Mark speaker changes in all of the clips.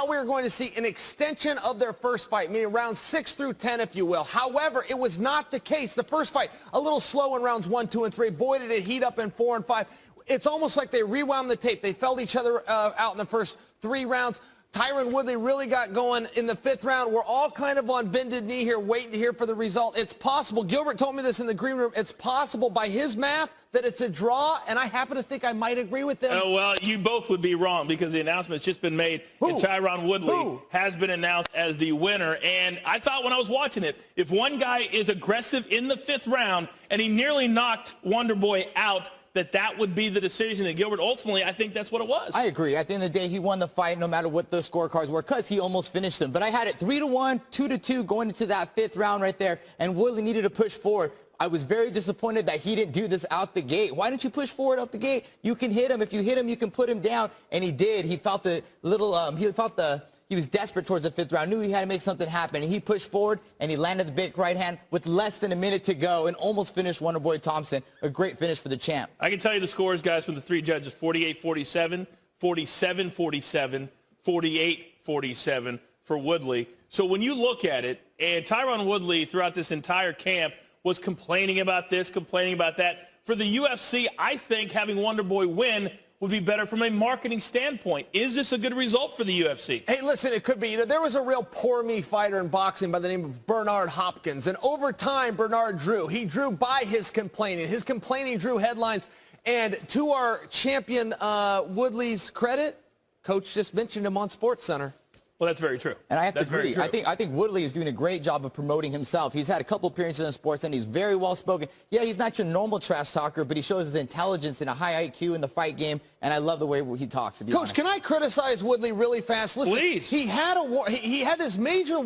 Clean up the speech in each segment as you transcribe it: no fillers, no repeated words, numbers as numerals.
Speaker 1: thought we were going to see an extension of their first fight, meaning rounds 6 through 10, if you will. However, it was not the case. The first fight, a little slow in rounds 1, 2, and 3. Boy, did it heat up in 4 and 5. It's almost like they rewound the tape. They felt each other out in the first 3 rounds. Tyron Woodley really got going in the 5th round. We're all kind of on bended knee here, waiting to hear for the result. It's possible. Gilbert told me this in the green room. It's possible by his math that it's a draw, and I happen to think I might agree with him.
Speaker 2: Well, you both would be wrong because the announcement's just been made, and Tyron Woodley has been announced as the winner. And I thought when I was watching it, if one guy is aggressive in the 5th round and he nearly knocked Wonderboy out, that would be the decision. And Gilbert, ultimately, I think that's what it was.
Speaker 3: I agree. At the end of the day, he won the fight no matter what the scorecards were because he almost finished them. But I had it 3-1, 2-2 going into that 5th round right there, and Woodley needed to push forward. I was very disappointed that he didn't do this out the gate. Why didn't you push forward out the gate? You can hit him. If you hit him, you can put him down. And he did. He felt the little, he was desperate towards the 5th round, knew he had to make something happen. And he pushed forward, and he landed the big right hand with less than a minute to go and almost finished Wonderboy Thompson. A great finish for the champ.
Speaker 2: I can tell you the scores, guys, from the 3 judges, 48-47, 47-47, 48-47 for Woodley. So when you look at it, and Tyron Woodley throughout this entire camp was complaining about this, complaining about that. For the UFC, I think having Wonderboy win would be better from a marketing standpoint. Is this a good result for the UFC?
Speaker 1: Hey, listen, it could be. You know, there was a real poor me fighter in boxing by the name of Bernard Hopkins. And over time, Bernard drew. He drew by his complaining. His complaining drew headlines. And to our champion Woodley's credit, Coach just mentioned him on SportsCenter.
Speaker 2: Well, that's very true.
Speaker 3: And I have to agree. I think Woodley is doing a great job of promoting himself. He's had a couple appearances in sports, and he's very well spoken. Yeah, he's not your normal trash talker, but he shows his intelligence and a high IQ in the fight game, and I love the way he talks, to be honest.
Speaker 1: Coach, can I criticize Woodley really fast? Listen,
Speaker 2: please.
Speaker 1: He had this major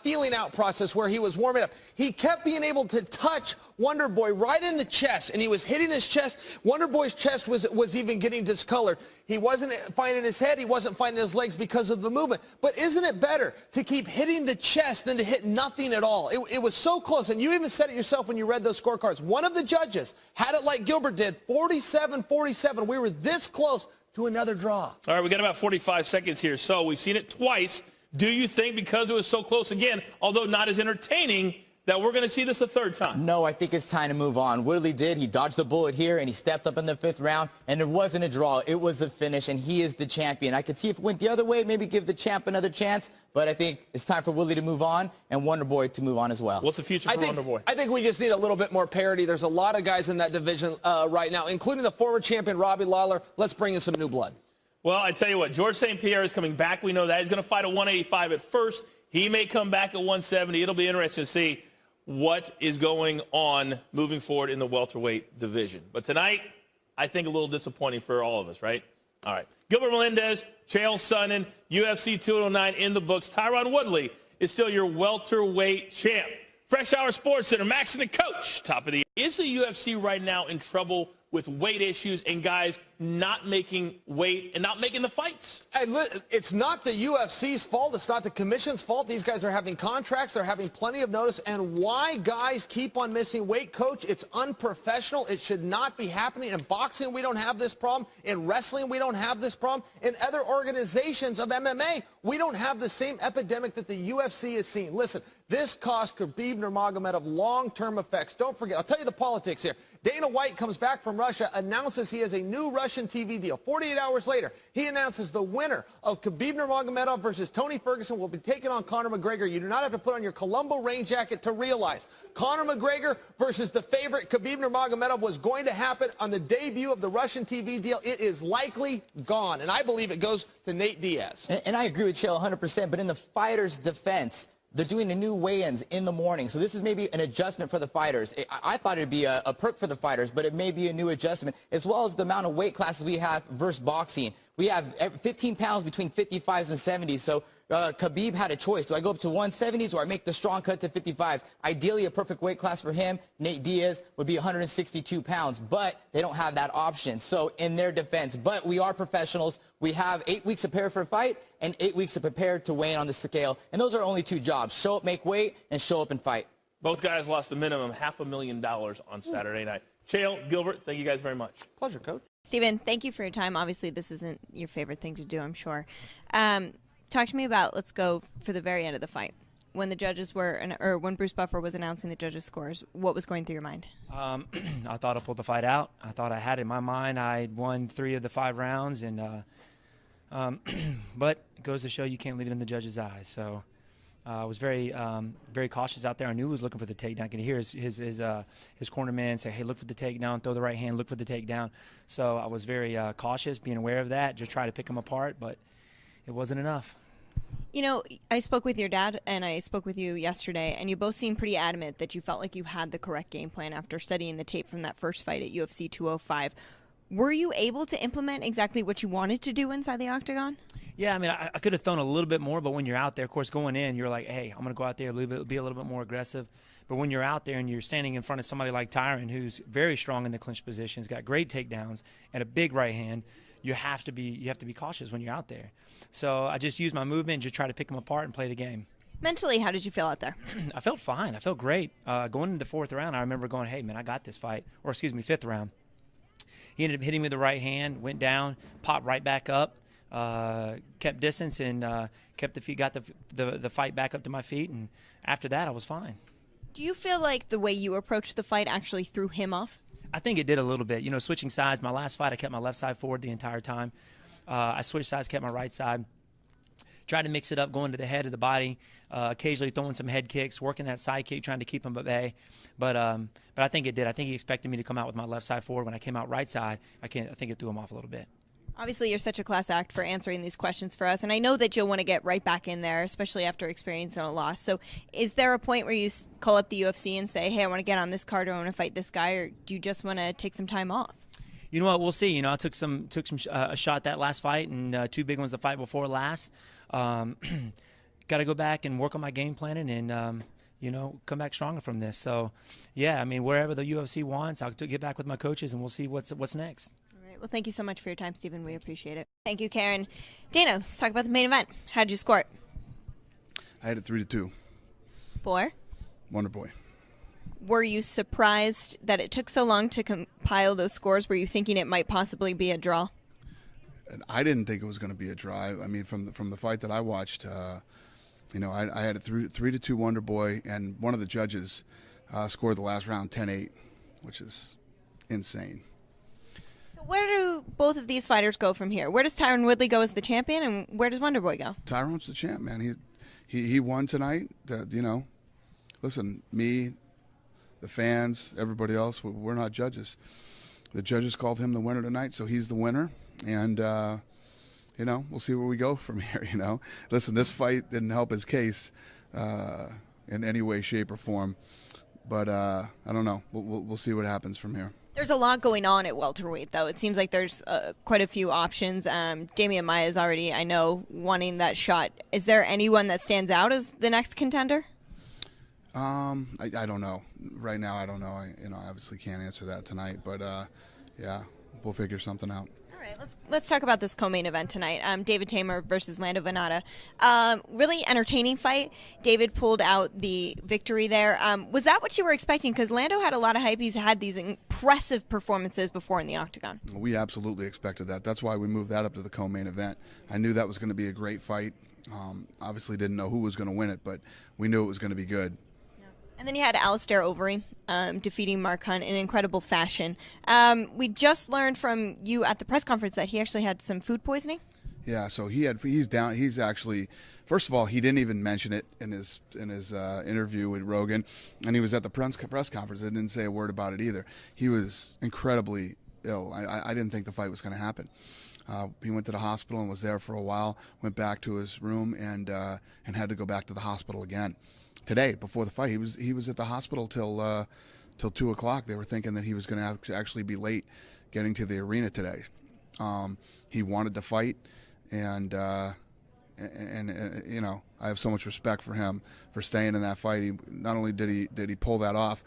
Speaker 1: feeling out process where he was warming up. He kept being able to touch Wonderboy right in the chest, and he was hitting his chest. Wonderboy's chest was even getting discolored. He wasn't finding his head. He wasn't finding his legs because of the movement. But isn't it better to keep hitting the chest than to hit nothing at all? It was so close, and you even said it yourself when you read those scorecards. One of the judges had it like Gilbert did, 47-47. We were this close to another draw.
Speaker 2: All right, we got about 45 seconds here. So we've seen it twice. Do you think because it was so close again, although not as entertaining, that we're going to see this a 3rd time?
Speaker 3: No, I think it's time to move on. Woodley did. He dodged the bullet here, and he stepped up in the 5th round, and it wasn't a draw. It was a finish, and he is the champion. I could see if it went the other way, maybe give the champ another chance, but I think it's time for Woodley to move on and Wonderboy to move on as well.
Speaker 2: What's the future for Wonderboy?
Speaker 1: I think we just need a little bit more parity. There's a lot of guys in that division right now, including the former champion Robbie Lawler. Let's bring in some new blood.
Speaker 2: Well, I tell you what, George St. Pierre is coming back. We know that. He's going to fight at 185 at first. He may come back at 170. It'll be interesting to see what is going on moving forward in the welterweight division. But tonight, I think a little disappointing for all of us, right? All right. Gilbert Melendez, Chael Sonnen, UFC 209 in the books. Tyron Woodley is still your welterweight champ. Fresh Hour Sports Center, Max and the coach, top of the. Is the UFC right now in trouble with weight issues and guys not making weight and not making the fights?
Speaker 1: Hey, it's not the UFC's fault. It's not the commission's fault. These guys are having contracts. They're having plenty of notice. And why guys keep on missing weight, Coach? It's unprofessional. It should not be happening. In boxing, we don't have this problem. In wrestling, we don't have this problem. In other organizations of MMA, we don't have the same epidemic that the UFC is seeing. Listen, this cost Khabib Nurmagomedov long-term effects. Don't forget, I'll tell you the politics here. Dana White comes back from Russia, announces he has a new Russian TV deal. 48 hours later, he announces the winner of Khabib Nurmagomedov versus Tony Ferguson will be taking on Conor McGregor. You do not have to put on your Colombo rain jacket to realize Conor McGregor versus the favorite Khabib Nurmagomedov was going to happen on the debut of the Russian TV deal. It is likely gone, and I believe it goes to Nate Diaz.
Speaker 3: And I agree with Chael 100%, but in the fighter's defense, they're doing the new weigh-ins in the morning. So this is maybe an adjustment for the fighters. I thought it would be a perk for the fighters, but it may be a new adjustment, as well as the amount of weight classes we have versus boxing. We have 15 pounds between 55s and 70s. So Khabib had a choice. Do I go up to 170s or I make the strong cut to 55s? Ideally, a perfect weight class for him, Nate Diaz, would be 162 pounds. But they don't have that option. So in their defense, but we are professionals. We have 8 weeks to prepare for a fight and 8 weeks to prepare to weigh in on the scale. And those are only 2 jobs: show up, make weight, and show up and fight.
Speaker 2: Both guys lost a minimum $500,000 on Saturday night. Chael, Gilbert, thank you guys very much.
Speaker 1: Pleasure, Coach.
Speaker 4: Stephen, thank you for your time. Obviously, this isn't your favorite thing to do, I'm sure. Talk to me about, let's go for the very end of the fight. When the judges were, or when Bruce Buffer was announcing the judges' scores, what was going through your mind?
Speaker 5: I thought I pulled the fight out. I thought I had it in my mind. I won 3 of the 5 rounds, and but it goes to show you can't leave it in the judge's eyes. So I was very cautious out there. I knew he was looking for the takedown. I could hear his corner man say, "Hey, look for the takedown. Throw the right hand. Look for the takedown." So I was very cautious, being aware of that. Just try to pick him apart, but it wasn't enough.
Speaker 4: You know, I spoke with your dad and I spoke with you yesterday, and you both seemed pretty adamant that you felt like you had the correct game plan after studying the tape from that first fight at UFC 205. Were you able to implement exactly what you wanted to do inside the octagon?
Speaker 5: Yeah, I mean, I could have thrown a little bit more, but when you're out there, of course, going in, you're like, hey, I'm going to go out there, be a little bit more aggressive. But when you're out there and you're standing in front of somebody like Tyron, who's very strong in the clinch positions, got great takedowns and a big right hand, you have to be cautious when you're out there. So I just used my movement and just try to pick them apart and play the game.
Speaker 4: Mentally, how did you feel out there?
Speaker 5: I felt fine. I felt great. Going into the 4th round, I remember going, hey, man, I got this fight. Or, excuse me, 5th round. He ended up hitting me with the right hand, went down, popped right back up, kept distance, and got the fight back up to my feet. And after that, I was fine.
Speaker 4: Do you feel like the way you approached the fight actually threw him off?
Speaker 5: I think it did a little bit. You know, switching sides. My last fight, I kept my left side forward the entire time. I switched sides, kept my right side. Tried to mix it up, going to the head of the body, occasionally throwing some head kicks, working that side kick, trying to keep him at bay. But I think it did. I think he expected me to come out with my left side forward. When I came out right side, I think it threw him off a little bit.
Speaker 4: Obviously, you're such a class act for answering these questions for us, and I know that you'll want to get right back in there, especially after experiencing a loss. So is there a point where you call up the UFC and say, hey, I want to get on this card, or I want to fight this guy, or do you just want to take some time off?
Speaker 5: You know what? We'll see. You know, I took a shot that last fight, and 2 big ones the fight before last. Got to go back and work on my game planning and, you know, come back stronger from this. So, yeah, I mean, wherever the UFC wants, I'll get back with my coaches, and we'll see what's next.
Speaker 4: Well, thank you so much for your time, Stephen. We appreciate it. Thank you, Karen. Dana, let's talk about the main event. How did you score it?
Speaker 6: I had it 3-2.
Speaker 4: For?
Speaker 6: Wonder Boy.
Speaker 4: Were you surprised that it took so long to compile those scores? Were you thinking it might possibly be a draw?
Speaker 6: And I didn't think it was going to be a draw. I mean, from the fight that I watched, you know, I had it 3-2 Wonder Boy, and one of the judges scored the last round 10-8, which is insane.
Speaker 4: Where do both of these fighters go from here? Where does Tyron Woodley go as the champion, and where does Wonder Boy go?
Speaker 6: Tyron's the champ, man. He won tonight. You know, listen, me, the fans, everybody else, we're not judges. The judges called him the winner tonight, so he's the winner. And, you know, we'll see where we go from here, you know. Listen, this fight didn't help his case in any way, shape, or form. But I don't know. We'll see what happens from here.
Speaker 4: There's a lot going on at welterweight, though. It seems like there's quite a few options. Damian Maia is already, I know, wanting that shot. Is there anyone that stands out as the next contender?
Speaker 6: I don't know. Right now, I don't know. I obviously can't answer that tonight. But, yeah, we'll figure something out.
Speaker 4: All right, let's talk about this co-main event tonight. David Tamer versus Lando Venata. Really entertaining fight. David pulled out the victory there. Was that what you were expecting? Because Lando had a lot of hype. He's had these impressive performances before in the octagon.
Speaker 6: We absolutely expected that. That's why we moved that up to the co-main event. I knew that was going to be a great fight. Obviously didn't know who was going to win it, but we knew it was going to be good.
Speaker 4: And then you had Alistair Overeem defeating Mark Hunt in incredible fashion. We just learned from you at the press conference that he actually had some food poisoning.
Speaker 6: Yeah, so he's down. He's actually, first of all, he didn't even mention it in his interview with Rogan, and he was at the press conference. He didn't say a word about it either. He was incredibly ill. I didn't think the fight was going to happen. He went to the hospital and was there for a while. Went back to his room and had to go back to the hospital again. Today, before the fight, he was at the hospital till 2 o'clock. They were thinking that he was going to actually be late getting to the arena today. He wanted to fight, and you know, I have so much respect for him for staying in that fight. Not only did he pull that off,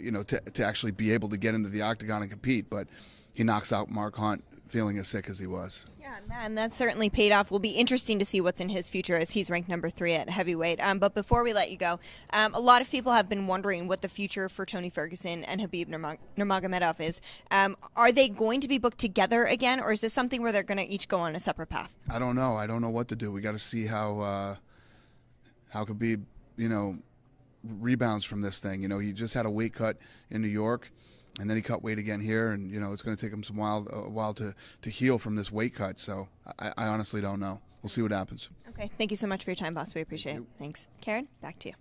Speaker 6: you know, to actually be able to get into the octagon and compete, but he knocks out Mark Hunt, feeling as sick as he was.
Speaker 4: Yeah, man, that certainly paid off. Will be interesting to see what's in his future as he's ranked number 3 at heavyweight. But before we let you go, a lot of people have been wondering what the future for Tony Ferguson and Khabib Nurmagomedov is. Are they going to be booked together again, or is this something where they're going to each go on a separate path?
Speaker 6: I don't know. I don't know what to do. We got to see how Khabib, rebounds from this thing. He just had a weight cut in New York, and then he cut weight again here, and it's going to take him a while to heal from this weight cut. So I honestly don't know. We'll see what happens.
Speaker 4: Okay, thank you so much for your time, boss. We appreciate it. Thanks. Karen, back to you.